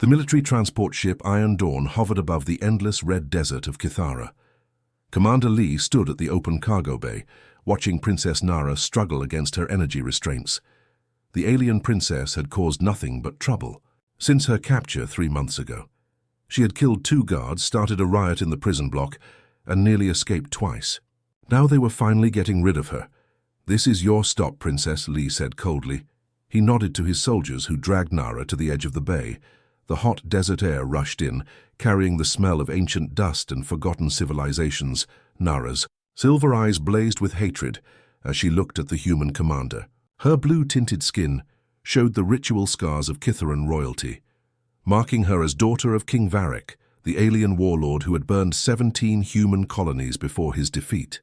The military transport ship Iron Dawn hovered above the endless red desert of Kithara. Commander Lee stood at the open cargo bay, watching Princess Nara struggle against her energy restraints. The alien princess had caused nothing but trouble since her capture 3 months ago. She had killed 2 guards, started a riot in the prison block, and nearly escaped twice. Now they were finally getting rid of her. "This is your stop, Princess," Lee said coldly. He nodded to his soldiers who dragged Nara to the edge of the bay. The hot desert air rushed in, carrying the smell of ancient dust and forgotten civilizations. Nara's silver eyes blazed with hatred as she looked at the human commander. Her blue-tinted skin showed the ritual scars of Kitharan royalty, marking her as daughter of King Varric, the alien warlord who had burned 17 human colonies before his defeat.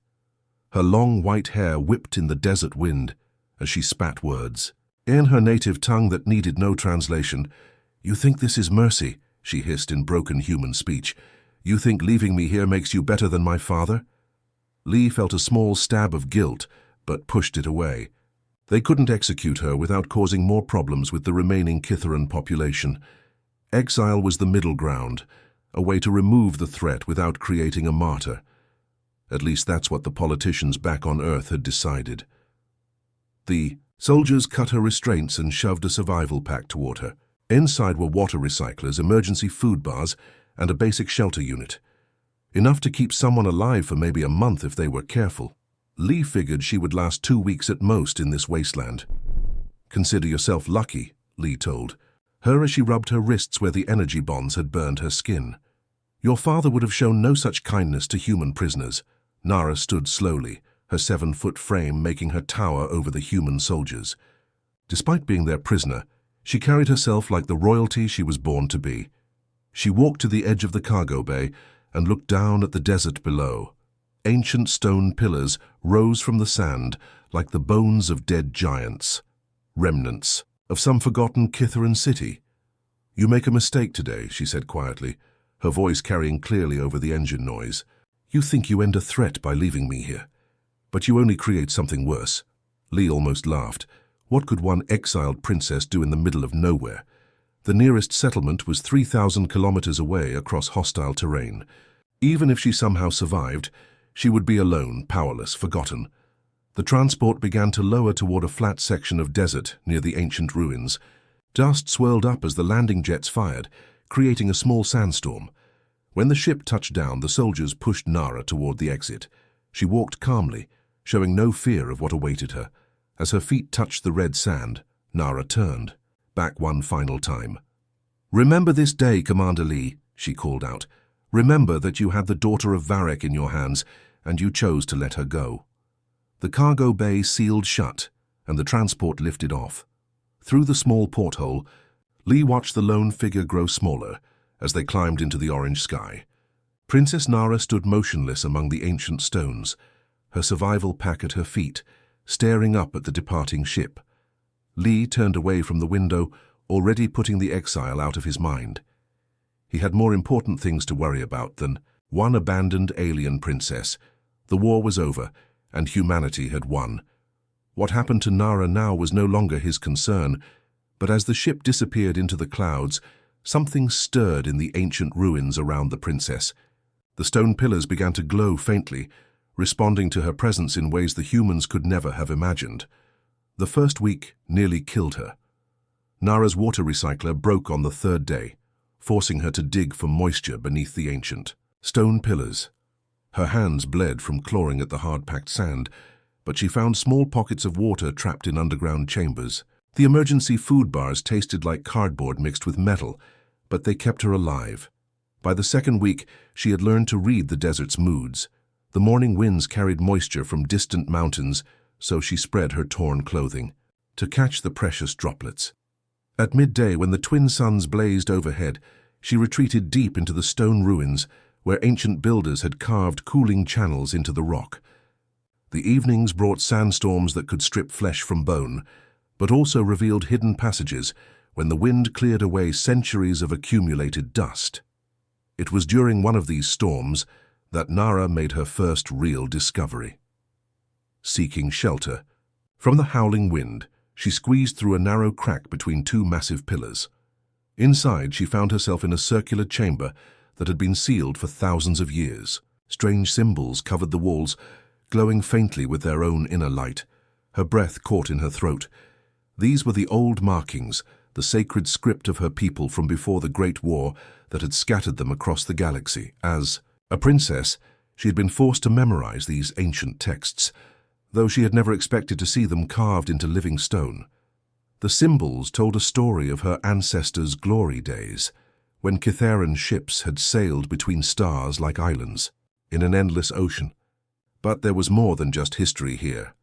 Her long white hair whipped in the desert wind as she spat words. In her native tongue that needed no translation, "You think this is mercy?" she hissed in broken human speech. "You think leaving me here makes you better than my father?" Lee felt a small stab of guilt, but pushed it away. They couldn't execute her without causing more problems with the remaining Kitharan population. Exile was the middle ground, a way to remove the threat without creating a martyr. At least that's what the politicians back on Earth had decided. The soldiers cut her restraints and shoved a survival pack toward her. Inside were water recyclers, emergency food bars, and a basic shelter unit. Enough to keep someone alive for maybe a month if they were careful. Lee figured she would last 2 weeks at most in this wasteland. "Consider yourself lucky," Lee told her as she rubbed her wrists where the energy bonds had burned her skin. "Your father would have shown no such kindness to human prisoners." Nara stood slowly, her 7-foot frame making her tower over the human soldiers. Despite being their prisoner, she carried herself like the royalty she was born to be. She walked to the edge of the cargo bay and looked down at the desert below. Ancient stone pillars rose from the sand like the bones of dead giants, remnants of some forgotten Kitharan city. "You make a mistake today," she said quietly, her voice carrying clearly over the engine noise. "You think you end a threat by leaving me here, but you only create something worse." Lee almost laughed. What could one exiled princess do in the middle of nowhere? The nearest settlement was 3,000 kilometers away across hostile terrain. Even if she somehow survived, she would be alone, powerless, forgotten. The transport began to lower toward a flat section of desert near the ancient ruins. Dust swirled up as the landing jets fired, creating a small sandstorm. When the ship touched down, the soldiers pushed Nara toward the exit. She walked calmly, showing no fear of what awaited her. As her feet touched the red sand, Nara turned, back one final time. "Remember this day, Commander Lee," she called out. "Remember that you had the daughter of Varric in your hands, and you chose to let her go." The cargo bay sealed shut, and the transport lifted off. Through the small porthole, Lee watched the lone figure grow smaller as they climbed into the orange sky. Princess Nara stood motionless among the ancient stones, her survival pack at her feet, staring up at the departing ship. Lee turned away from the window, already putting the exile out of his mind. He had more important things to worry about than one abandoned alien princess. The war was over, and humanity had won. What happened to Nara now was no longer his concern, but as the ship disappeared into the clouds, something stirred in the ancient ruins around the princess. The stone pillars began to glow faintly, responding to her presence in ways the humans could never have imagined. The first week nearly killed her. Nara's water recycler broke on the 3rd day, forcing her to dig for moisture beneath the ancient stone pillars. Her hands bled from clawing at the hard-packed sand, but she found small pockets of water trapped in underground chambers. The emergency food bars tasted like cardboard mixed with metal, but they kept her alive. By the 2nd week, she had learned to read the desert's moods. The morning winds carried moisture from distant mountains, so she spread her torn clothing to catch the precious droplets. At midday, when the twin suns blazed overhead, she retreated deep into the stone ruins where ancient builders had carved cooling channels into the rock. The evenings brought sandstorms that could strip flesh from bone, but also revealed hidden passages when the wind cleared away centuries of accumulated dust. It was during one of these storms that Nara made her first real discovery. Seeking shelter from the howling wind, she squeezed through a narrow crack between 2 massive pillars. Inside, she found herself in a circular chamber that had been sealed for thousands of years. Strange symbols covered the walls, glowing faintly with their own inner light. Her breath caught in her throat. These were the old markings, the sacred script of her people from before the Great War that had scattered them across the galaxy. As a princess, she had been forced to memorize these ancient texts, though she had never expected to see them carved into living stone. The symbols told a story of her ancestors' glory days, when Kitharan ships had sailed between stars like islands, in an endless ocean. But there was more than just history here.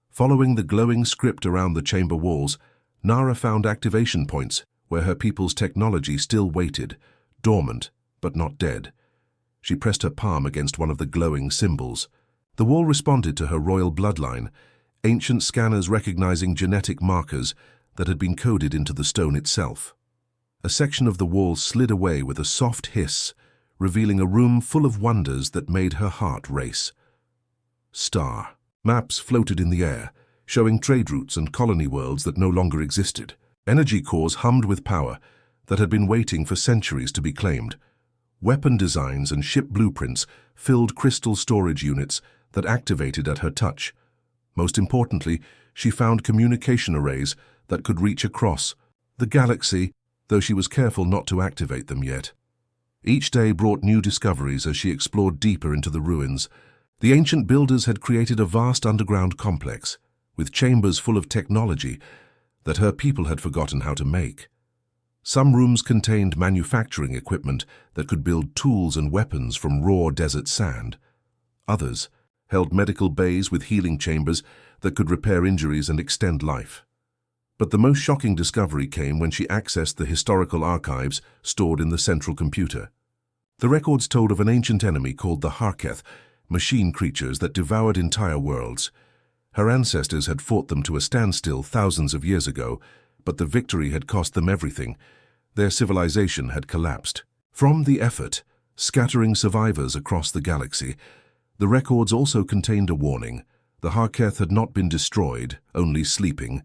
Following the glowing script around the chamber walls, Nara found activation points where her people's technology still waited, dormant but not dead. She pressed her palm against one of the glowing symbols. The wall responded to her royal bloodline, ancient scanners recognizing genetic markers that had been coded into the stone itself. A section of the wall slid away with a soft hiss, revealing a room full of wonders that made her heart race. Star. Maps floated in the air, showing trade routes and colony worlds that no longer existed. Energy cores hummed with power that had been waiting for centuries to be claimed. Weapon designs and ship blueprints filled crystal storage units that activated at her touch. Most importantly, she found communication arrays that could reach across the galaxy, though she was careful not to activate them yet. Each day brought new discoveries as she explored deeper into the ruins. The ancient builders had created a vast underground complex, with chambers full of technology that her people had forgotten how to make. Some rooms contained manufacturing equipment that could build tools and weapons from raw desert sand. Others held medical bays with healing chambers that could repair injuries and extend life. But the most shocking discovery came when she accessed the historical archives stored in the central computer. The records told of an ancient enemy called the Harketh, machine creatures that devoured entire worlds. Her ancestors had fought them to a standstill thousands of years ago, but the victory had cost them everything. Their civilization had collapsed. From the effort, scattering survivors across the galaxy, the records also contained a warning. The Harketh had not been destroyed, only sleeping.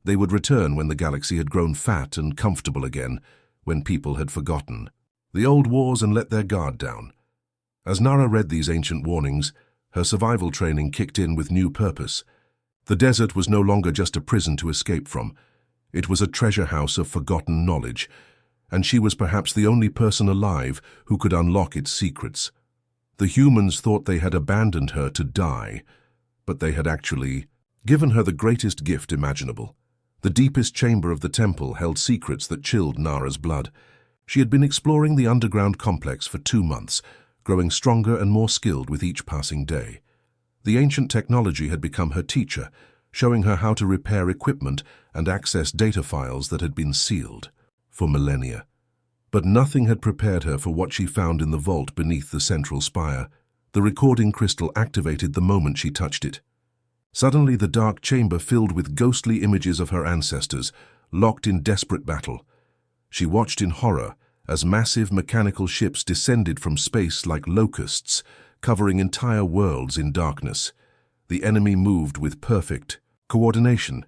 They would return when the galaxy had grown fat and comfortable again, when people had forgotten the old wars and let their guard down. As Nara read these ancient warnings, her survival training kicked in with new purpose. The desert was no longer just a prison to escape from. It was a treasure house of forgotten knowledge, and she was perhaps the only person alive who could unlock its secrets. The humans thought they had abandoned her to die, but they had actually given her the greatest gift imaginable. The deepest chamber of the temple held secrets that chilled Nara's blood. She had been exploring the underground complex for 2 months, growing stronger and more skilled with each passing day. The ancient technology had become her teacher, showing her how to repair equipment and access data files that had been sealed for millennia. But nothing had prepared her for what she found in the vault beneath the central spire. The recording crystal activated the moment she touched it. Suddenly, the dark chamber filled with ghostly images of her ancestors, locked in desperate battle. She watched in horror as massive mechanical ships descended from space like locusts, covering entire worlds in darkness. The enemy moved with perfect coordination,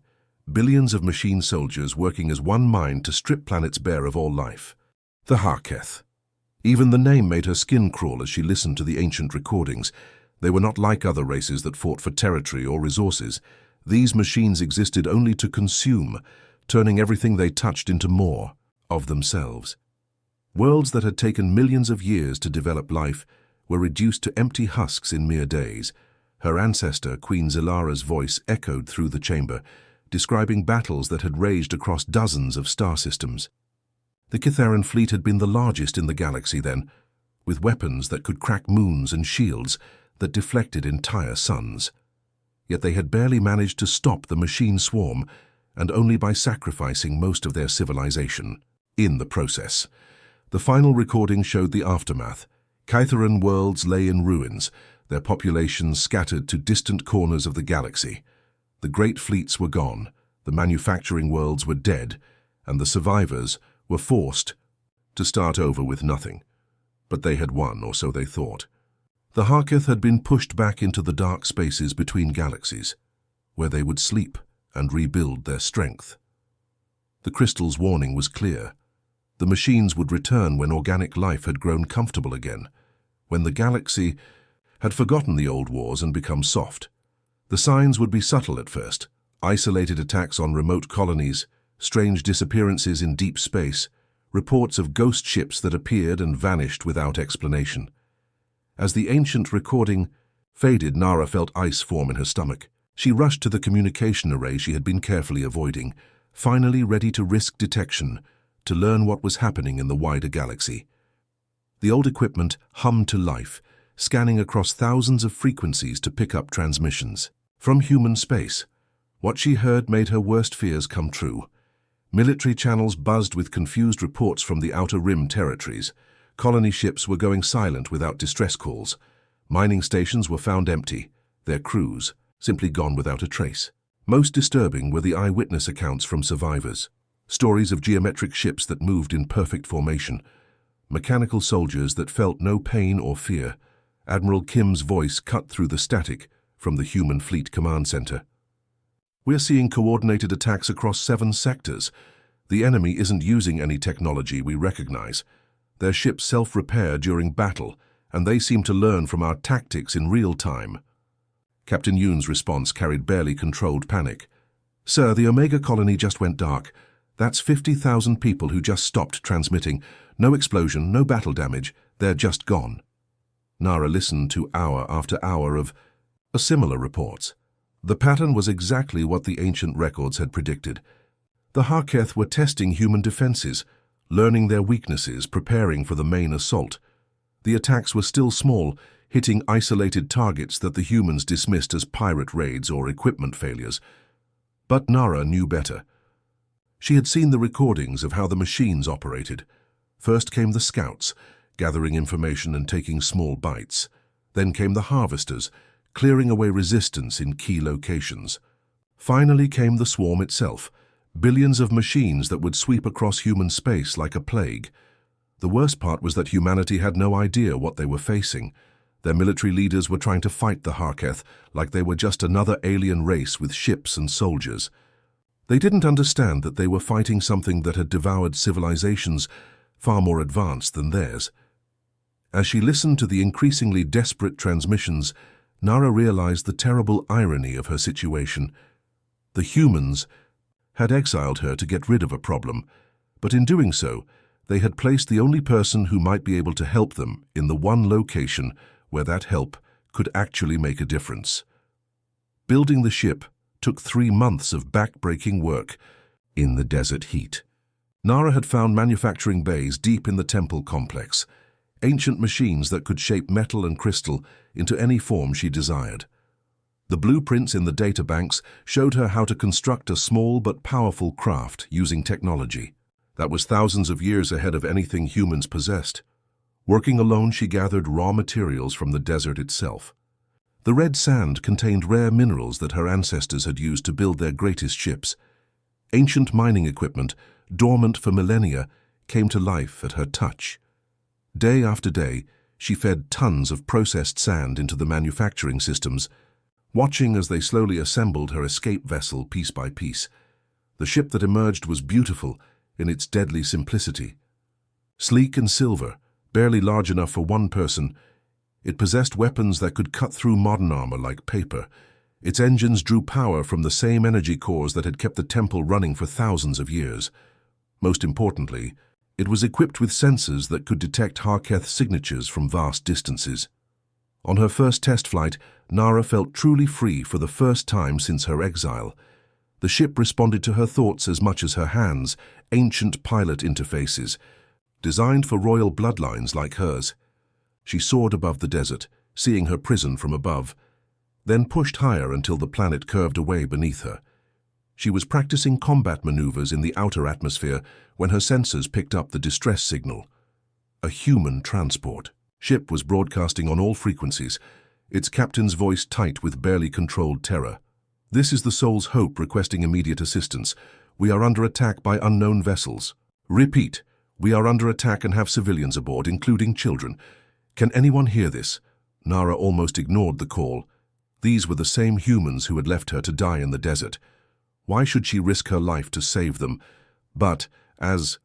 billions of machine soldiers working as one mind to strip planets bare of all life. The Harketh. Even the name made her skin crawl as she listened to the ancient recordings. They were not like other races that fought for territory or resources. These machines existed only to consume, turning everything they touched into more of themselves. Worlds that had taken millions of years to develop life were reduced to empty husks in mere days. Her ancestor, Queen Zilara's voice echoed through the chamber, describing battles that had raged across dozens of star systems. The Kitharan fleet had been the largest in the galaxy then, with weapons that could crack moons and shields that deflected entire suns. Yet they had barely managed to stop the machine swarm, and only by sacrificing most of their civilization in the process. The final recording showed the aftermath. Kitharan worlds lay in ruins, their populations scattered to distant corners of the galaxy. The great fleets were gone, the manufacturing worlds were dead, and the survivors were forced to start over with nothing. But they had won, or so they thought. The Harketh had been pushed back into the dark spaces between galaxies, where they would sleep and rebuild their strength. The crystal's warning was clear. The machines would return when organic life had grown comfortable again, when the galaxy had forgotten the old wars and become soft. The signs would be subtle at first: isolated attacks on remote colonies, strange disappearances in deep space, reports of ghost ships that appeared and vanished without explanation. As the ancient recording faded, Nara felt ice form in her stomach. She rushed to the communication array she had been carefully avoiding, finally ready to risk detection, to learn what was happening in the wider galaxy. The old equipment hummed to life, scanning across thousands of frequencies to pick up transmissions. From human space, what she heard made her worst fears come true. Military channels buzzed with confused reports from the Outer Rim territories. Colony ships were going silent without distress calls. Mining stations were found empty, their crews simply gone without a trace. Most disturbing were the eyewitness accounts from survivors. Stories of geometric ships that moved in perfect formation, mechanical soldiers that felt no pain or fear. Admiral Kim's voice cut through the static from the human fleet command center. "We're seeing coordinated attacks across 7 sectors. The enemy isn't using any technology we recognize. Their ships self-repair during battle, and they seem to learn from our tactics in real time." Captain Yoon's response carried barely controlled panic. "Sir, the Omega colony just went dark. That's 50,000 people who just stopped transmitting. No explosion, no battle damage. They're just gone." Nara listened to hour after hour of similar reports. The pattern was exactly what the ancient records had predicted. The Harketh were testing human defenses, learning their weaknesses, preparing for the main assault. The attacks were still small, hitting isolated targets that the humans dismissed as pirate raids or equipment failures. But Nara knew better. She had seen the recordings of how the machines operated. First came the scouts, gathering information and taking small bites. Then came the harvesters, clearing away resistance in key locations. Finally came the swarm itself, billions of machines that would sweep across human space like a plague. The worst part was that humanity had no idea what they were facing. Their military leaders were trying to fight the Harketh like they were just another alien race with ships and soldiers. They didn't understand that they were fighting something that had devoured civilizations far more advanced than theirs. As she listened to the increasingly desperate transmissions, Nara realized the terrible irony of her situation. The humans had exiled her to get rid of a problem, but in doing so, they had placed the only person who might be able to help them in the one location where that help could actually make a difference. Building the ship took 3 months of back-breaking work in the desert heat. Nara had found manufacturing bays deep in the temple complex, ancient machines that could shape metal and crystal into any form she desired. The blueprints in the databanks showed her how to construct a small but powerful craft using technology that was thousands of years ahead of anything humans possessed. Working alone, she gathered raw materials from the desert itself. The red sand contained rare minerals that her ancestors had used to build their greatest ships. Ancient mining equipment, dormant for millennia, came to life at her touch. Day after day, she fed tons of processed sand into the manufacturing systems, watching as they slowly assembled her escape vessel piece by piece. The ship that emerged was beautiful in its deadly simplicity. Sleek and silver, barely large enough for one person, it possessed weapons that could cut through modern armor like paper. Its engines drew power from the same energy cores that had kept the temple running for thousands of years. Most importantly, it was equipped with sensors that could detect Harketh signatures from vast distances. On her first test flight, Nara felt truly free for the first time since her exile. The ship responded to her thoughts as much as her hands, ancient pilot interfaces, designed for royal bloodlines like hers. She soared above the desert, seeing her prison from above, then pushed higher until the planet curved away beneath her. She was practicing combat maneuvers in the outer atmosphere when her sensors picked up the distress signal. A human transport ship was broadcasting on all frequencies, its captain's voice tight with barely controlled terror. "This is the Soul's Hope requesting immediate assistance. We are under attack by unknown vessels. Repeat, we are under attack and have civilians aboard, including children. Can anyone hear this?" Nara almost ignored the call. These were the same humans who had left her to die in the desert. Why should she risk her life to save them? But as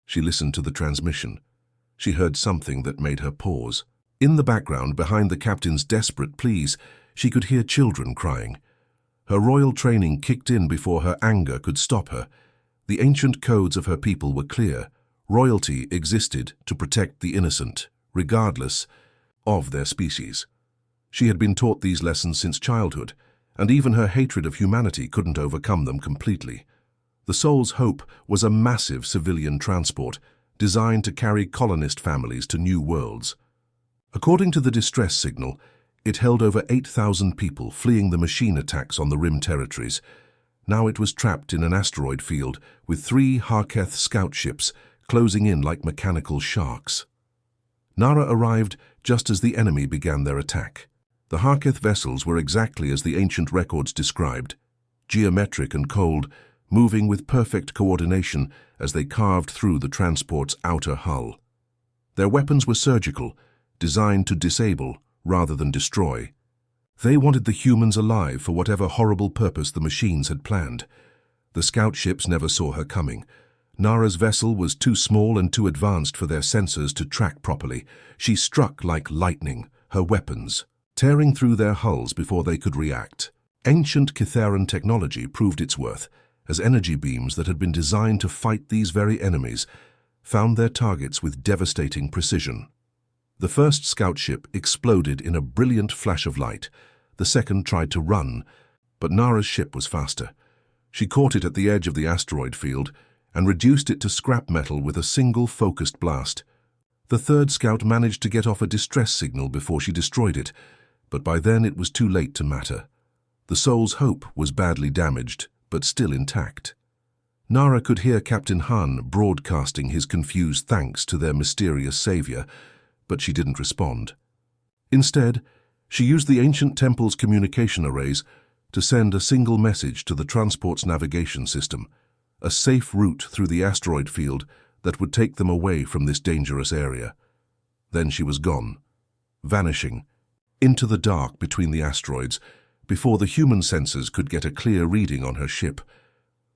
She listened to the transmission. She heard something that made her pause. In the background, behind the captain's desperate pleas, she could hear children crying. Her royal training kicked in before her anger could stop her. The ancient codes of her people were clear. Royalty existed to protect the innocent, regardless of their species. She had been taught these lessons since childhood, and even her hatred of humanity couldn't overcome them completely. The Soul's Hope was a massive civilian transport designed to carry colonist families to new worlds. According to the distress signal, it held over 8,000 people fleeing the machine attacks on the Rim territories. Now it was trapped in an asteroid field with 3 Harketh scout ships closing in like mechanical sharks. Nara arrived just as the enemy began their attack. The Harketh vessels were exactly as the ancient records described, geometric and cold, moving with perfect coordination as they carved through the transport's outer hull. Their weapons were surgical, designed to disable rather than destroy. They wanted the humans alive for whatever horrible purpose the machines had planned. The scout ships never saw her coming. Nara's vessel was too small and too advanced for their sensors to track properly. She struck like lightning, her weapons tearing through their hulls before they could react. Ancient Kitharan technology proved its worth, as energy beams that had been designed to fight these very enemies found their targets with devastating precision. The first scout ship exploded in a brilliant flash of light. The second tried to run, but Nara's ship was faster. She caught it at the edge of the asteroid field and reduced it to scrap metal with a single focused blast. The third scout managed to get off a distress signal before she destroyed it, but by then it was too late to matter. The Soul's Hope was badly damaged, but still intact. Nara could hear Captain Han broadcasting his confused thanks to their mysterious savior, but she didn't respond. Instead, she used the ancient temple's communication arrays to send a single message to the transport's navigation system, a safe route through the asteroid field that would take them away from this dangerous area. Then she was gone, vanishing into the dark between the asteroids before the human sensors could get a clear reading on her ship.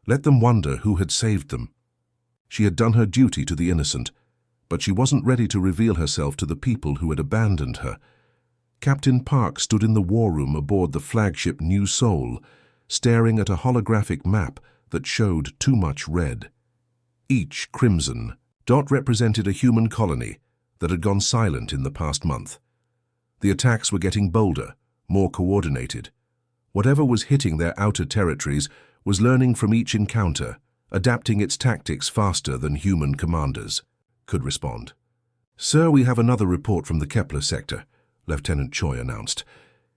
Let them wonder who had saved them. She had done her duty to the innocent, but she wasn't ready to reveal herself to the people who had abandoned her. Captain Park stood in the war room aboard the flagship New Soul, staring at a holographic map that showed too much red. Each crimson dot represented a human colony that had gone silent in the past month. The attacks were getting bolder, more coordinated. Whatever was hitting their outer territories was learning from each encounter, adapting its tactics faster than human commanders could respond. "Sir, we have another report from the Kepler sector," Lieutenant Choi announced,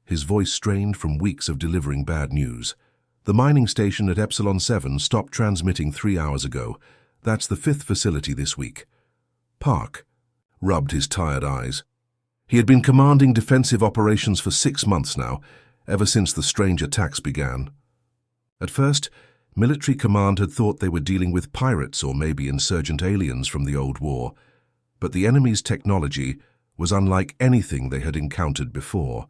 his voice strained from weeks of delivering bad news. "The mining station at Epsilon 7 stopped transmitting 3 hours ago. That's the 5th facility this week." Park rubbed his tired eyes. He had been commanding defensive operations for 6 months now, ever since the strange attacks began. At first, military command had thought they were dealing with pirates or maybe insurgent aliens from the old war, but the enemy's technology was unlike anything they had encountered before.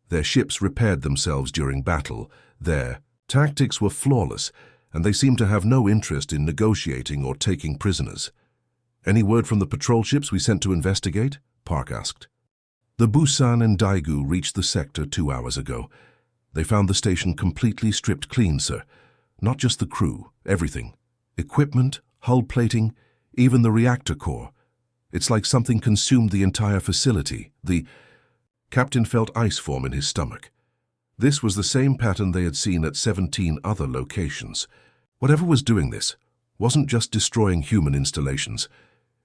Their ships repaired themselves during battle. Their tactics were flawless, and they seemed to have no interest in negotiating or taking prisoners. "Any word from the patrol ships we sent to investigate?" Park asked. "The Busan and Daegu reached the sector 2 hours ago. They found the station completely stripped clean, sir. Not just the crew, everything. Equipment, hull plating, even the reactor core. It's like something consumed the entire facility." The captain felt ice form in his stomach. This was the same pattern they had seen at 17 other locations. Whatever was doing this wasn't just destroying human installations.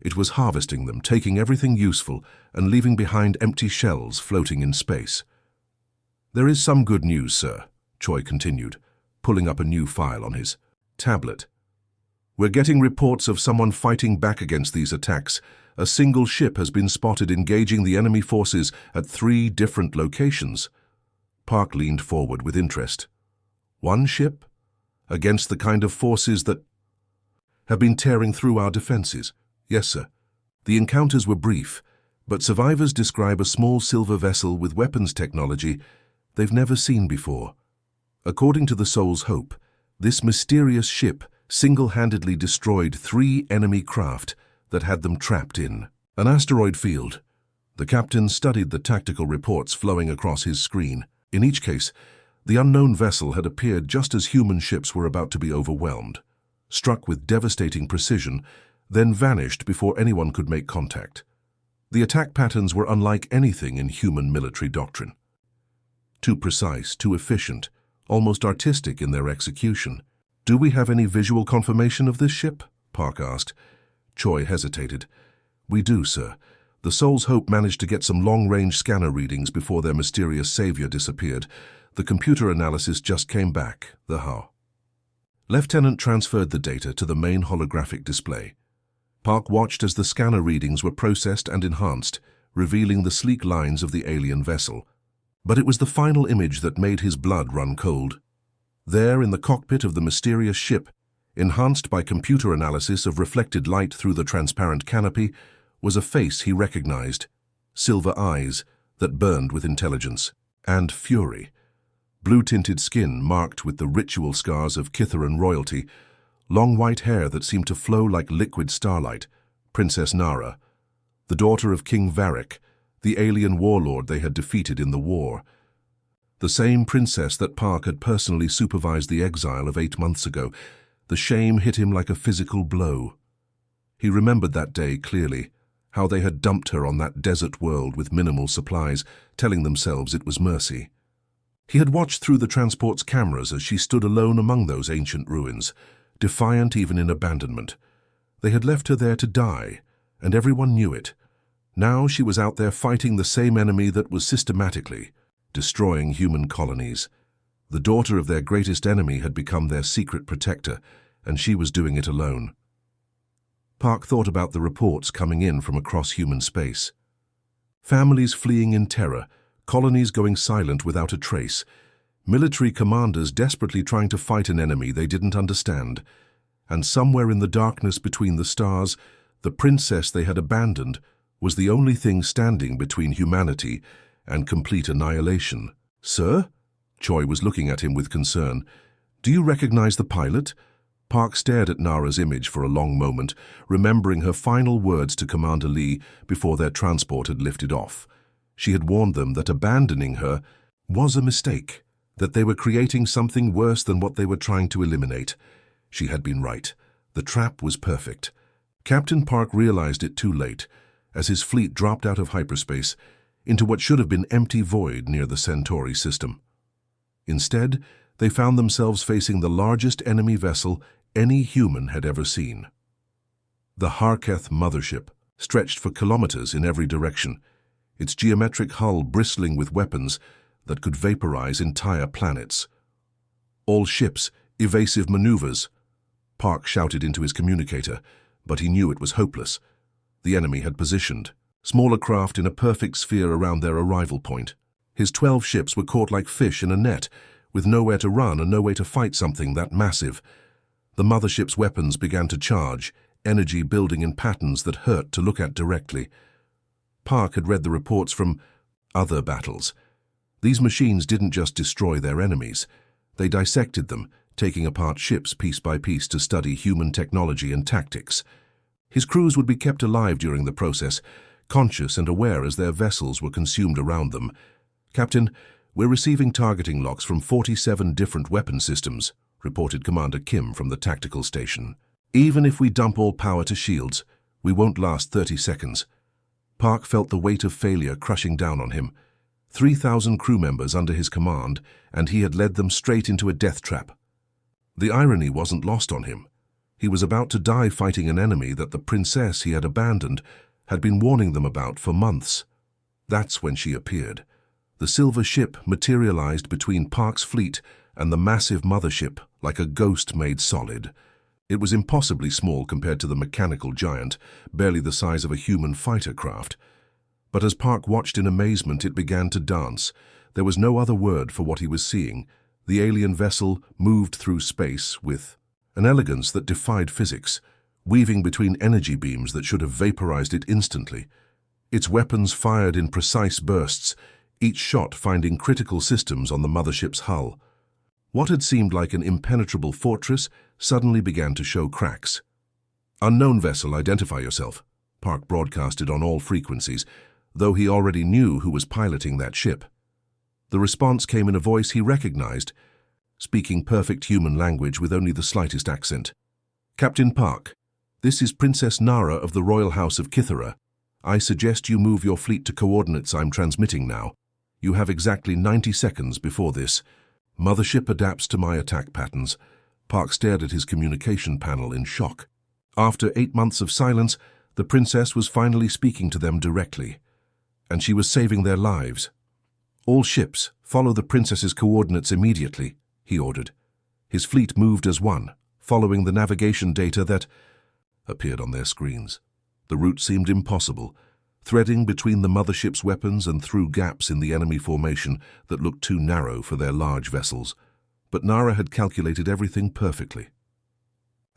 It was harvesting them, taking everything useful and leaving behind empty shells floating in space. "There is some good news, sir," Choi continued, pulling up a new file on his tablet. "We're getting reports of someone fighting back against these attacks. A single ship has been spotted engaging the enemy forces at 3 different locations." Park leaned forward with interest. "One ship? Against the kind of forces that have been tearing through our defenses?" "Yes, sir." The encounters were brief, but survivors describe a small silver vessel with weapons technology they've never seen before. According to the Soul's Hope, this mysterious ship single-handedly destroyed 3 enemy craft that had them trapped in an asteroid field. The captain studied the tactical reports flowing across his screen. In each case, the unknown vessel had appeared just as human ships were about to be overwhelmed, struck with devastating precision, then vanished before anyone could make contact. The attack patterns were unlike anything in human military doctrine. Too precise, too efficient, almost artistic in their execution. "Do we have any visual confirmation of this ship?" Park asked. Choi hesitated. "We do, sir. The Soul's Hope managed to get some long-range scanner readings before their mysterious savior disappeared. The computer analysis just came back, the HA." Lieutenant transferred the data to the main holographic display. Park watched as the scanner readings were processed and enhanced, revealing the sleek lines of the alien vessel. But it was the final image that made his blood run cold. There, in the cockpit of the mysterious ship, enhanced by computer analysis of reflected light through the transparent canopy, was a face he recognized, silver eyes that burned with intelligence and fury, blue-tinted skin marked with the ritual scars of Kitharan royalty, long white hair that seemed to flow like liquid starlight. Princess Nara, the daughter of King Varric, the alien warlord they had defeated in the war. The same princess that Park had personally supervised the exile of 8 months ago. The shame hit him like a physical blow. He remembered that day clearly, how they had dumped her on that desert world with minimal supplies, telling themselves it was mercy. He had watched through the transport's cameras as she stood alone among those ancient ruins, defiant even in abandonment. They had left her there to die, and everyone knew it. Now she was out there fighting the same enemy that was systematically destroying human colonies. The daughter of their greatest enemy had become their secret protector, and she was doing it alone. Park thought about the reports coming in from across human space. Families fleeing in terror, colonies going silent without a trace, military commanders desperately trying to fight an enemy they didn't understand, and somewhere in the darkness between the stars, the princess they had abandoned was the only thing standing between humanity and complete annihilation. "Sir?" Choi was looking at him with concern. "Do you recognize the pilot?" Park stared at Nara's image for a long moment, remembering her final words to Commander Lee before their transport had lifted off. She had warned them that abandoning her was a mistake, that they were creating something worse than what they were trying to eliminate. She had been right. The trap was perfect. Captain Park realized it too late, as his fleet dropped out of hyperspace into what should have been empty void near the Centauri system. Instead, they found themselves facing the largest enemy vessel any human had ever seen. The Harketh mothership stretched for kilometers in every direction, its geometric hull bristling with weapons that could vaporize entire planets. "All ships, evasive maneuvers," Park shouted into his communicator, but he knew it was hopeless. The enemy had positioned smaller craft in a perfect sphere around their arrival point. His 12 ships were caught like fish in a net, with nowhere to run and no way to fight something that massive. The mothership's weapons began to charge, energy building in patterns that hurt to look at directly. Park had read the reports from other battles. These machines didn't just destroy their enemies. They dissected them, taking apart ships piece by piece to study human technology and tactics. His crews would be kept alive during the process, conscious and aware as their vessels were consumed around them. "Captain, we're receiving targeting locks from 47 different weapon systems," reported Commander Kim from the tactical station. "Even if we dump all power to shields, we won't last 30 seconds. Park felt the weight of failure crushing down on him. 3,000 crew members under his command, and he had led them straight into a death trap. The irony wasn't lost on him. He was about to die fighting an enemy that the princess he had abandoned had been warning them about for months. That's when she appeared. The silver ship materialized between Park's fleet and the massive mothership like a ghost made solid. It was impossibly small compared to the mechanical giant, barely the size of a human fighter craft. But as Park watched in amazement, it began to dance. There was no other word for what he was seeing. The alien vessel moved through space with an elegance that defied physics, weaving between energy beams that should have vaporized it instantly. Its weapons fired in precise bursts, each shot finding critical systems on the mothership's hull. What had seemed like an impenetrable fortress suddenly began to show cracks. "Unknown vessel, identify yourself," Park broadcasted on all frequencies, though he already knew who was piloting that ship. The response came in a voice he recognized, speaking perfect human language with only the slightest accent. "Captain Park, this is Princess Nara of the Royal House of Kythera. I suggest you move your fleet to coordinates I'm transmitting now. You have exactly 90 seconds before this. Mothership adapts to my attack patterns." Park stared at his communication panel in shock. After 8 months of silence, the princess was finally speaking to them directly. And she was saving their lives. "All ships, follow the princess's coordinates immediately," he ordered. His fleet moved as one, following the navigation data that appeared on their screens. The route seemed impossible, threading between the mothership's weapons and through gaps in the enemy formation that looked too narrow for their large vessels. But Nara had calculated everything perfectly.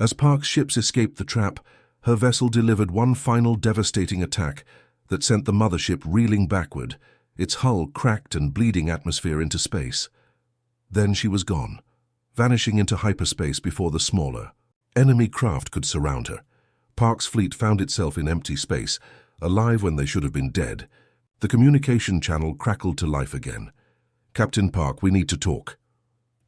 As Park's ships escaped the trap, her vessel delivered one final devastating attack that sent the mothership reeling backward, its hull cracked and bleeding atmosphere into space. Then she was gone, vanishing into hyperspace before the smaller, enemy craft could surround her. Park's fleet found itself in empty space, alive when they should have been dead. The communication channel crackled to life again. "Captain Park, we need to talk."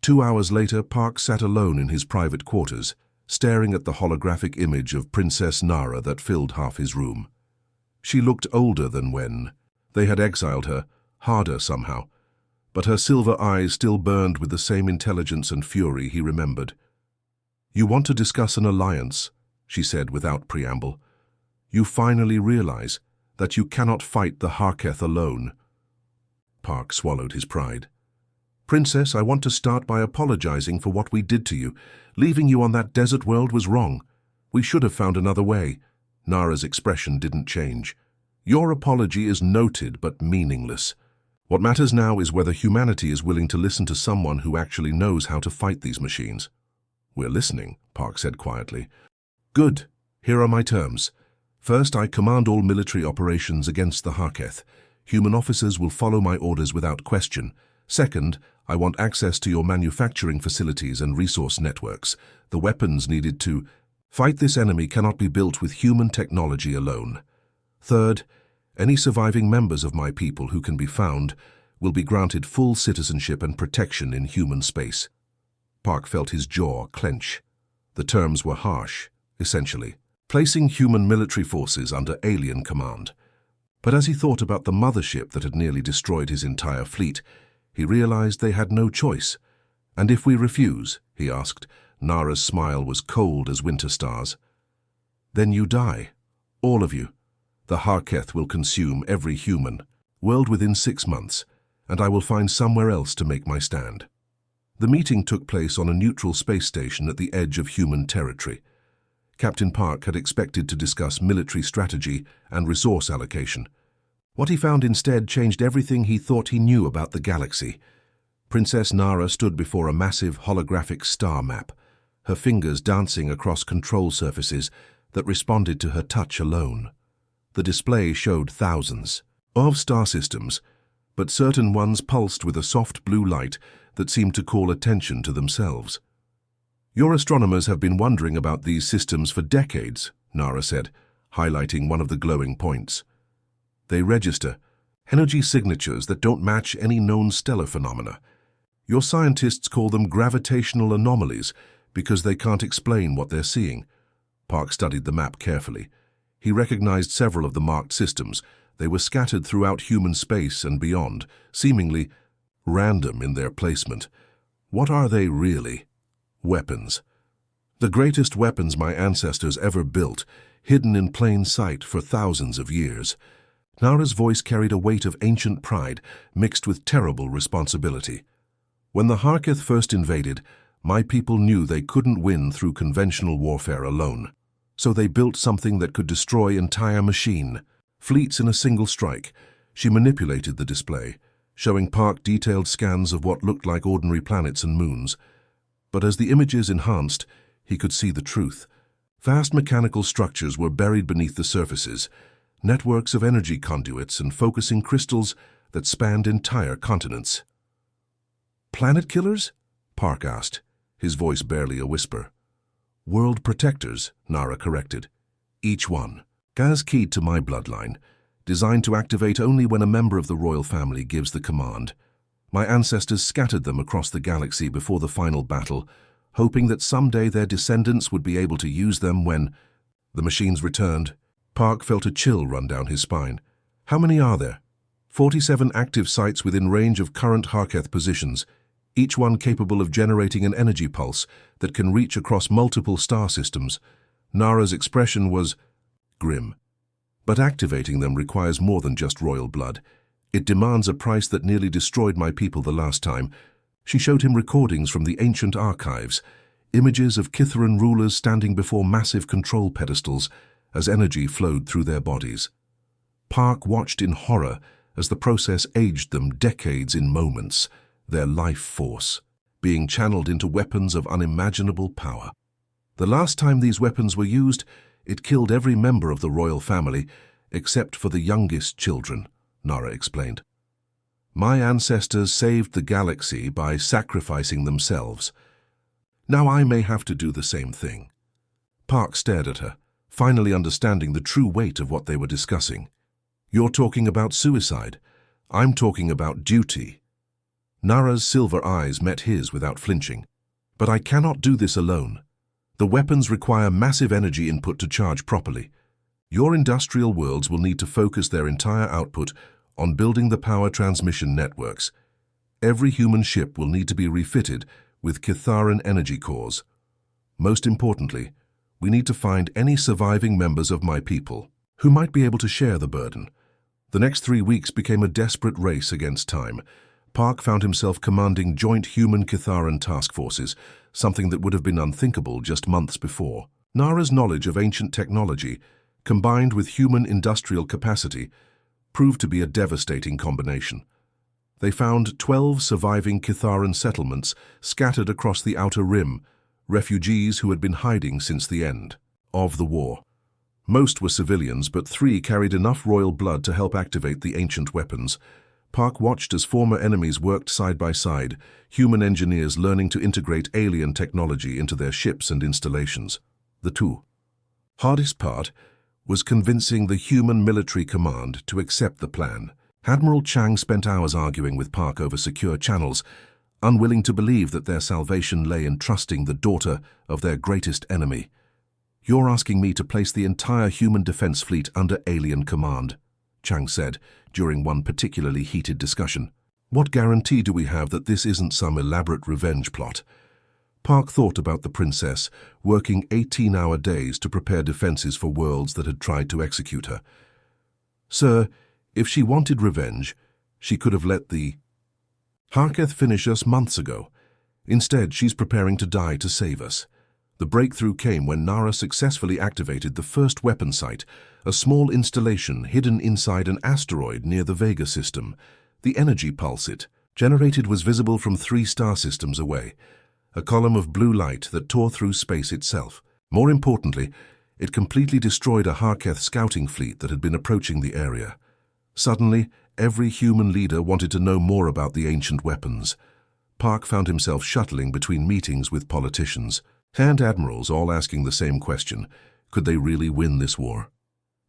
2 hours later, Park sat alone in his private quarters, staring at the holographic image of Princess Nara that filled half his room. She looked older than when they had exiled her, harder somehow, but her silver eyes still burned with the same intelligence and fury he remembered. "You want to discuss an alliance," she said without preamble. "You finally realize that you cannot fight the Harketh alone." Park swallowed his pride. "Princess, I want to start by apologizing for what we did to you. Leaving you on that desert world was wrong. We should have found another way." Nara's expression didn't change. "Your apology is noted but meaningless. What matters now is whether humanity is willing to listen to someone who actually knows how to fight these machines." "We're listening," Park said quietly. "Good. Here are my terms. First, I command all military operations against the Harketh. Human officers will follow my orders without question. Second, I want access to your manufacturing facilities and resource networks. The weapons needed to fight this enemy cannot be built with human technology alone. Third, any surviving members of my people who can be found will be granted full citizenship and protection in human space." Park felt his jaw clench. The terms were harsh, essentially, placing human military forces under alien command. But as he thought about the mothership that had nearly destroyed his entire fleet, he realized they had no choice. "And if we refuse?" he asked. Nara's smile was cold as winter stars. "Then you die. All of you. The Harketh will consume every human world within 6 months, and I will find somewhere else to make my stand." The meeting took place on a neutral space station at the edge of human territory. Captain Park had expected to discuss military strategy and resource allocation. What he found instead changed everything he thought he knew about the galaxy. Princess Nara stood before a massive holographic star map, her fingers dancing across control surfaces that responded to her touch alone. The display showed thousands of star systems, but certain ones pulsed with a soft blue light that seemed to call attention to themselves. "Your astronomers have been wondering about these systems for decades," Nara said, highlighting one of the glowing points. "They register energy signatures that don't match any known stellar phenomena. Your scientists call them gravitational anomalies because they can't explain what they're seeing." Park studied the map carefully. He recognized several of the marked systems. They were scattered throughout human space and beyond, seemingly random in their placement. What are they really? Weapons. The greatest weapons my ancestors ever built, hidden in plain sight for thousands of years. Nara's voice carried a weight of ancient pride mixed with terrible responsibility. "When the Harketh first invaded, my people knew they couldn't win through conventional warfare alone. So they built something that could destroy entire machine, fleets in a single strike." She manipulated the display, showing Park detailed scans of what looked like ordinary planets and moons. But as the images enhanced, he could see the truth. Vast mechanical structures were buried beneath the surfaces, networks of energy conduits and focusing crystals that spanned entire continents. "Planet killers?" Park asked, his voice barely a whisper. World protectors, Nara corrected. Each one. Gas keyed to my bloodline, designed to activate only when a member of the royal family gives the command. My ancestors scattered them across the galaxy before the final battle, hoping that someday their descendants would be able to use them when the machines returned. Park felt a chill run down his spine. How many are there? 47 active sites within range of current Harketh positions, each one capable of generating an energy pulse that can reach across multiple star systems. Nara's expression was grim. But activating them requires more than just royal blood. It demands a price that nearly destroyed my people the last time. She showed him recordings from the ancient archives, images of Kitharan rulers standing before massive control pedestals as energy flowed through their bodies. Park watched in horror as the process aged them decades in moments, their life force being channeled into weapons of unimaginable power. The last time these weapons were used, it killed every member of the royal family, except for the youngest children, Nara explained. My ancestors saved the galaxy by sacrificing themselves. Now I may have to do the same thing. Park stared at her, finally understanding the true weight of what they were discussing. You're talking about suicide. I'm talking about duty. Nara's silver eyes met his without flinching. But I cannot do this alone. The weapons require massive energy input to charge properly. Your industrial worlds will need to focus their entire output on building the power transmission networks. Every human ship will need to be refitted with Kitharan energy cores. Most importantly, we need to find any surviving members of my people who might be able to share the burden. The next 3 weeks became a desperate race against time. Park found himself commanding joint human Kitharan task forces, something that would have been unthinkable just months before. Nara's knowledge of ancient technology, combined with human industrial capacity, proved to be a devastating combination. They found 12 surviving Kitharan settlements scattered across the Outer Rim, refugees who had been hiding since the end of the war. Most were civilians, but 3 carried enough royal blood to help activate the ancient weapons. Park watched as former enemies worked side by side, human engineers learning to integrate alien technology into their ships and installations. The hardest part was convincing the human military command to accept the plan. Admiral Chang spent hours arguing with Park over secure channels, unwilling to believe that their salvation lay in trusting the daughter of their greatest enemy. You're asking me to place the entire human defense fleet under alien command, Chang said during one particularly heated discussion. What guarantee do we have that this isn't some elaborate revenge plot? Park thought about the princess, working 18-hour days to prepare defenses for worlds that had tried to execute her. Sir, if she wanted revenge, she could have let the Harketh finish us months ago. Instead, she's preparing to die to save us. The breakthrough came when Nara successfully activated the first weapon site, a small installation hidden inside an asteroid near the Vega system. The energy pulse it generated was visible from 3 star systems away, a column of blue light that tore through space itself. More importantly, it completely destroyed a Harketh scouting fleet that had been approaching the area. Suddenly, every human leader wanted to know more about the ancient weapons. Park found himself shuttling between meetings with politicians and admirals, all asking the same question: could they really win this war?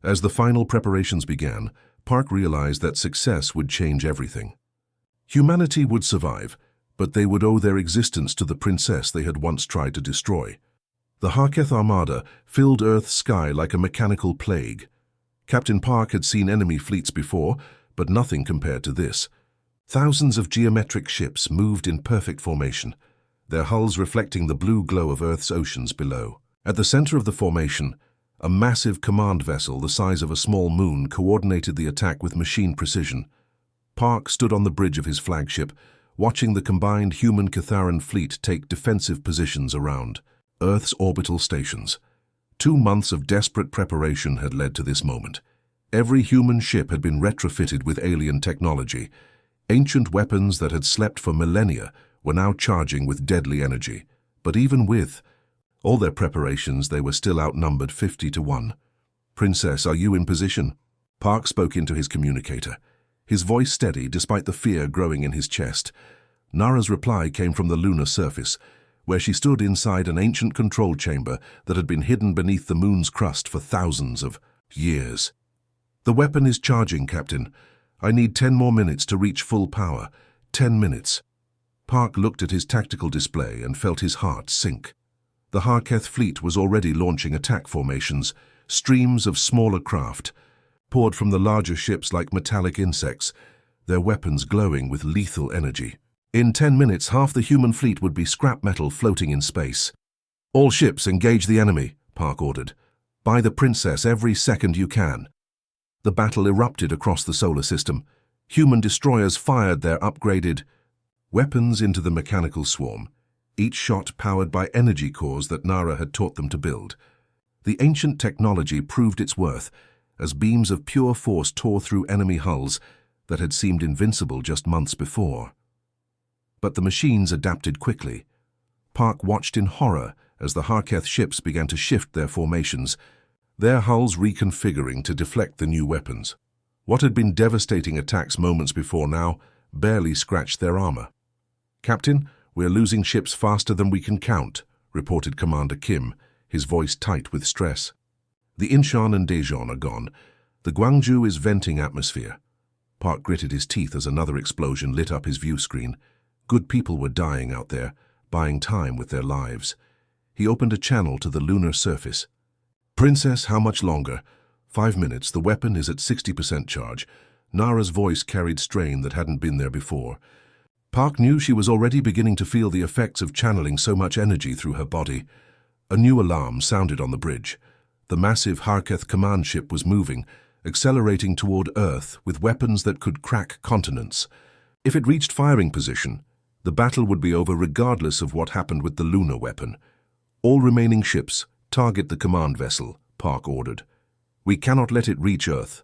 As the final preparations began, Park realized that success would change everything. Humanity would survive, but they would owe their existence to the princess they had once tried to destroy. The Harketh Armada filled Earth's sky like a mechanical plague. Captain Park had seen enemy fleets before, but nothing compared to this. Thousands of geometric ships moved in perfect formation, their hulls reflecting the blue glow of Earth's oceans below. At the center of the formation, a massive command vessel the size of a small moon coordinated the attack with machine precision. Park stood on the bridge of his flagship, watching the combined human Kitharan fleet take defensive positions around Earth's orbital stations. 2 months of desperate preparation had led to this moment. Every human ship had been retrofitted with alien technology. Ancient weapons that had slept for millennia were now charging with deadly energy. But even with all their preparations, they were still outnumbered 50 to 1. "Princess, are you in position?" Park spoke into his communicator, his voice steady despite the fear growing in his chest. Nara's reply came from the lunar surface, where she stood inside an ancient control chamber that had been hidden beneath the moon's crust for thousands of years. "The weapon is charging, Captain. I need 10 more minutes to reach full power. 10 minutes. Park looked at his tactical display and felt his heart sink. The Harketh fleet was already launching attack formations, streams of smaller craft, poured from the larger ships like metallic insects, their weapons glowing with lethal energy. In 10 minutes, half the human fleet would be scrap metal floating in space. "All ships, engage the enemy," Park ordered. "Buy the Princess every second you can." The battle erupted across the solar system. Human destroyers fired their upgraded weapons into the mechanical swarm, each shot powered by energy cores that Nara had taught them to build. The ancient technology proved its worth as beams of pure force tore through enemy hulls that had seemed invincible just months before. But the machines adapted quickly. Park watched in horror as the Harketh ships began to shift their formations, their hulls reconfiguring to deflect the new weapons. What had been devastating attacks moments before now barely scratched their armor. "Captain, we're losing ships faster than we can count," reported Commander Kim, his voice tight with stress. "The Inshan and Daejeon are gone. The Gwangju is venting atmosphere." Park gritted his teeth as another explosion lit up his view screen. Good people were dying out there, buying time with their lives. He opened a channel to the lunar surface. "Princess, how much longer?" 5 minutes. The weapon is at 60% charge." Nara's voice carried strain that hadn't been there before. Park knew she was already beginning to feel the effects of channeling so much energy through her body. A new alarm sounded on the bridge. The massive Harketh command ship was moving, accelerating toward Earth with weapons that could crack continents. If it reached firing position, the battle would be over regardless of what happened with the lunar weapon. "All remaining ships, target the command vessel," Park ordered. "We cannot let it reach Earth."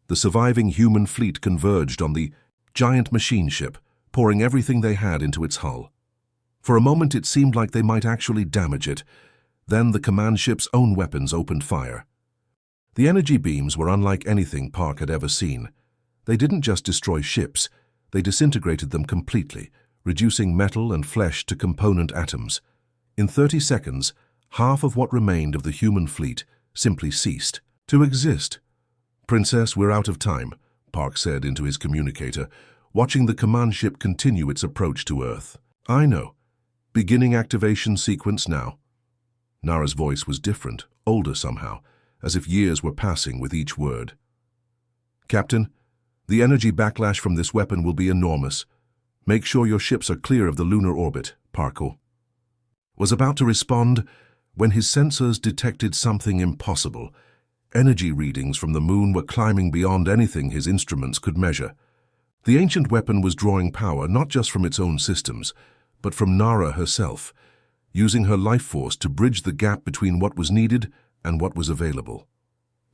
The surviving human fleet converged on the giant machine ship, pouring everything they had into its hull. For a moment it seemed like they might actually damage it. Then the command ship's own weapons opened fire. The energy beams were unlike anything Park had ever seen. They didn't just destroy ships, they disintegrated them completely, reducing metal and flesh to component atoms. In 30 seconds, half of what remained of the human fleet simply ceased to exist. "Princess, we're out of time," Park said into his communicator, watching the command ship continue its approach to Earth. "I know. Beginning activation sequence now." Nara's voice was different, older somehow, as if years were passing with each word. "Captain, the energy backlash from this weapon will be enormous. Make sure your ships are clear of the lunar orbit," Park was about to respond when his sensors detected something impossible. Energy readings from the moon were climbing beyond anything his instruments could measure. The ancient weapon was drawing power not just from its own systems, but from Nara herself, using her life force to bridge the gap between what was needed and what was available.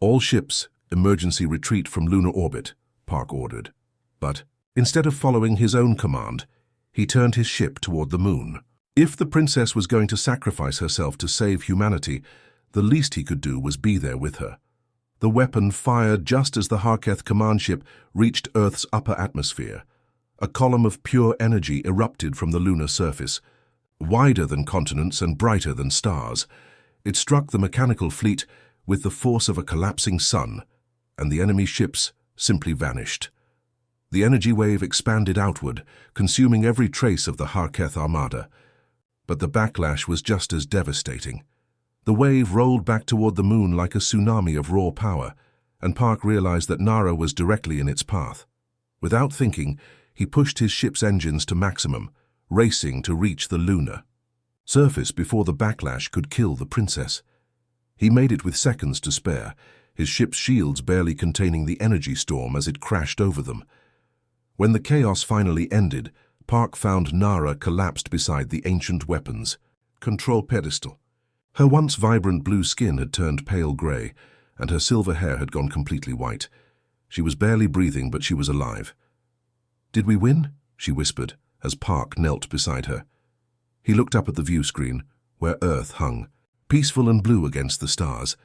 "All ships, emergency retreat from lunar orbit," Park ordered. But instead of following his own command, he turned his ship toward the moon. If the princess was going to sacrifice herself to save humanity, the least he could do was be there with her. The weapon fired just as the Harketh command ship reached Earth's upper atmosphere. A column of pure energy erupted from the lunar surface, wider than continents and brighter than stars. It struck the mechanical fleet with the force of a collapsing sun, and the enemy ships simply vanished. The energy wave expanded outward, consuming every trace of the Harketh armada. But the backlash was just as devastating. The wave rolled back toward the moon like a tsunami of raw power, and Park realized that Nara was directly in its path. Without thinking, he pushed his ship's engines to maximum, racing to reach the lunar surface before the backlash could kill the princess. He made it with seconds to spare, his ship's shields barely containing the energy storm as it crashed over them. When the chaos finally ended, Park found Nara collapsed beside the ancient weapons control pedestal. Her once vibrant blue skin had turned pale gray, and her silver hair had gone completely white. She was barely breathing, but she was alive. "Did we win?" she whispered, as Park knelt beside her. He looked up at the view screen, where Earth hung, peaceful and blue against the stars.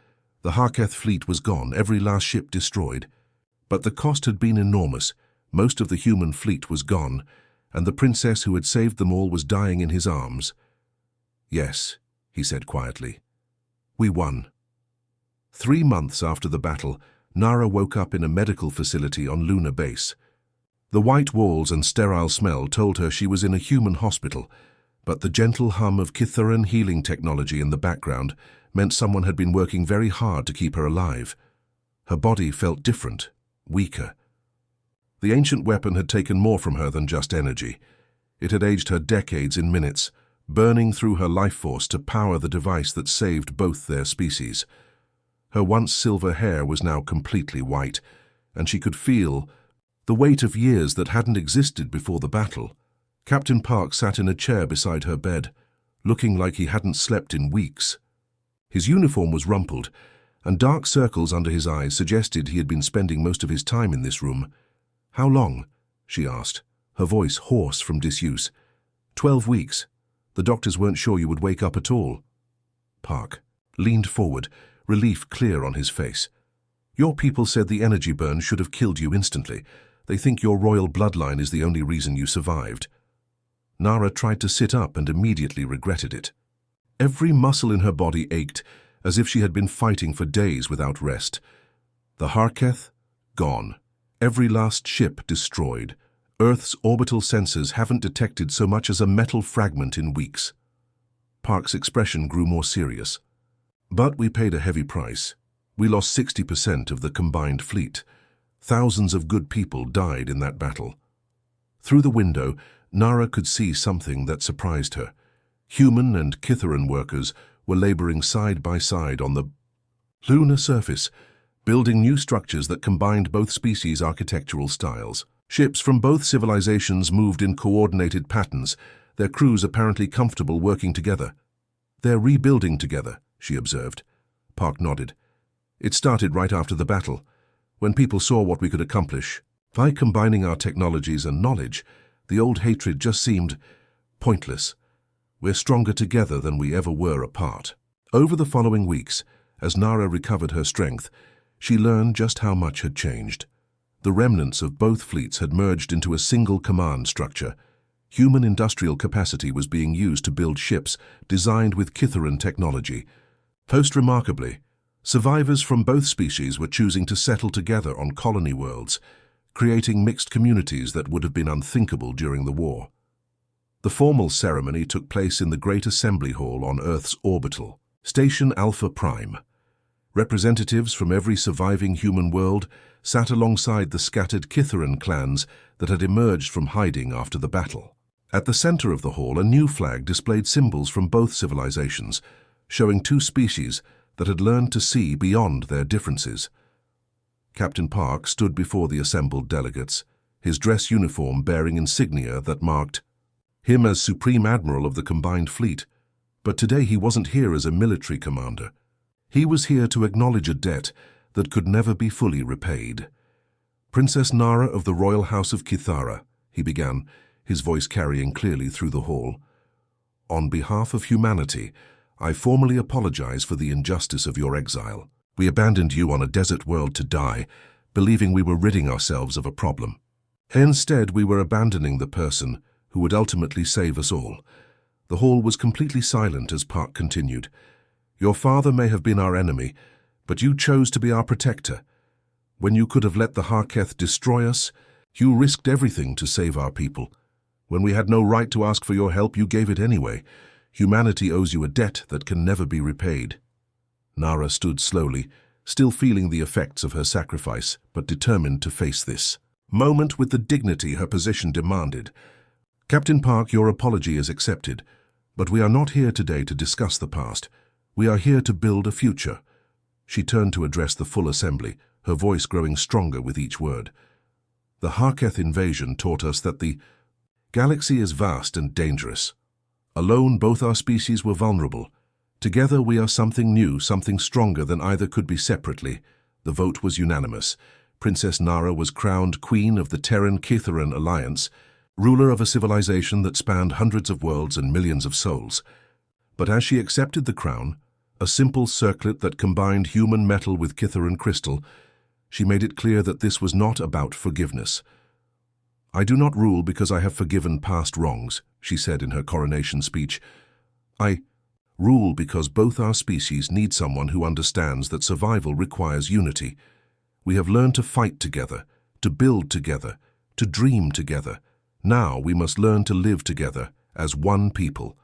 The Harketh fleet was gone, every last ship destroyed. But the cost had been enormous. Most of the human fleet was gone, and the princess who had saved them all was dying in his arms. "Yes," he said quietly. "We won." 3 months after the battle, Nara woke up in a medical facility on Lunar Base. The white walls and sterile smell told her she was in a human hospital, but the gentle hum of Kitharan healing technology in the background meant someone had been working very hard to keep her alive. Her body felt different, weaker. The ancient weapon had taken more from her than just energy. It had aged her decades in minutes, burning through her life force to power the device that saved both their species. Her once silver hair was now completely white, and she could feel the weight of years that hadn't existed before the battle. Captain Park sat in a chair beside her bed, looking like he hadn't slept in weeks. His uniform was rumpled, and dark circles under his eyes suggested he had been spending most of his time in this room. "How long?" she asked, her voice hoarse from disuse. 12 weeks. The doctors weren't sure you would wake up at all." Park leaned forward, relief clear on his face. "Your people said the energy burn should have killed you instantly. They think your royal bloodline is the only reason you survived." Nara tried to sit up and immediately regretted it. Every muscle in her body ached, as if she had been fighting for days without rest. The Harketh, gone. Every last ship destroyed. Earth's orbital sensors haven't detected so much as a metal fragment in weeks. Park's expression grew more serious. "But we paid a heavy price. We lost 60% of the combined fleet. Thousands of good people died in that battle." Through the window, Nara could see something that surprised her. Human and Kitharan workers were laboring side by side on the lunar surface, building new structures that combined both species' architectural styles. Ships from both civilizations moved in coordinated patterns, their crews apparently comfortable working together. "They're rebuilding together," she observed. Park nodded. "It started right after the battle, when people saw what we could accomplish. By combining our technologies and knowledge, the old hatred just seemed pointless. We're stronger together than we ever were apart." Over the following weeks, as Nara recovered her strength, she learned just how much had changed. The remnants of both fleets had merged into a single command structure. Human industrial capacity was being used to build ships designed with Kitharan technology. Most remarkably, survivors from both species were choosing to settle together on colony worlds, creating mixed communities that would have been unthinkable during the war. The formal ceremony took place in the Great Assembly Hall on Earth's orbital, Station Alpha Prime. Representatives from every surviving human world sat alongside the scattered Kitharan clans that had emerged from hiding after the battle. At the center of the hall, a new flag displayed symbols from both civilizations, showing two species that had learned to see beyond their differences. Captain Park stood before the assembled delegates, his dress uniform bearing insignia that marked him as Supreme Admiral of the combined fleet. But today he wasn't here as a military commander. He was here to acknowledge a debt that could never be fully repaid. "Princess Nara of the Royal House of Kithara," he began, his voice carrying clearly through the hall. "On behalf of humanity, I formally apologize for the injustice of your exile. We abandoned you on a desert world to die, believing we were ridding ourselves of a problem. Instead, we were abandoning the person who would ultimately save us all." The hall was completely silent as Park continued. "Your father may have been our enemy, but you chose to be our protector. When you could have let the Harketh destroy us, you risked everything to save our people. When we had no right to ask for your help, you gave it anyway. Humanity owes you a debt that can never be repaid." Nara stood slowly, still feeling the effects of her sacrifice, but determined to face this moment with the dignity her position demanded. "Captain Park, your apology is accepted, but we are not here today to discuss the past. We are here to build a future." She turned to address the full assembly, her voice growing stronger with each word. "The Harketh invasion taught us that the galaxy is vast and dangerous. Alone, both our species were vulnerable. Together, we are something new, something stronger than either could be separately." The vote was unanimous. Princess Nara was crowned Queen of the Terran-Kitharan Alliance, ruler of a civilization that spanned hundreds of worlds and millions of souls. But as she accepted the crown, a simple circlet that combined human metal with Kitharan crystal, she made it clear that this was not about forgiveness. "I do not rule because I have forgiven past wrongs," she said in her coronation speech. "I rule because both our species need someone who understands that survival requires unity. We have learned to fight together, to build together, to dream together. Now we must learn to live together as one people."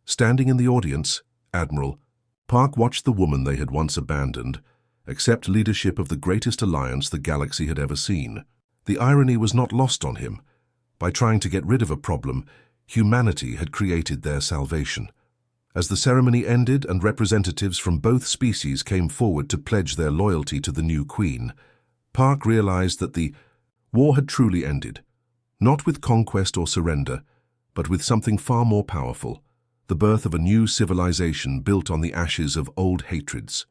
Standing in the audience, Admiral Park watched the woman they had once abandoned accept leadership of the greatest alliance the galaxy had ever seen. The irony was not lost on him. By trying to get rid of a problem, humanity had created their salvation. As the ceremony ended and representatives from both species came forward to pledge their loyalty to the new queen, Park realized that the war had truly ended, not with conquest or surrender, but with something far more powerful, the birth of a new civilization built on the ashes of old hatreds.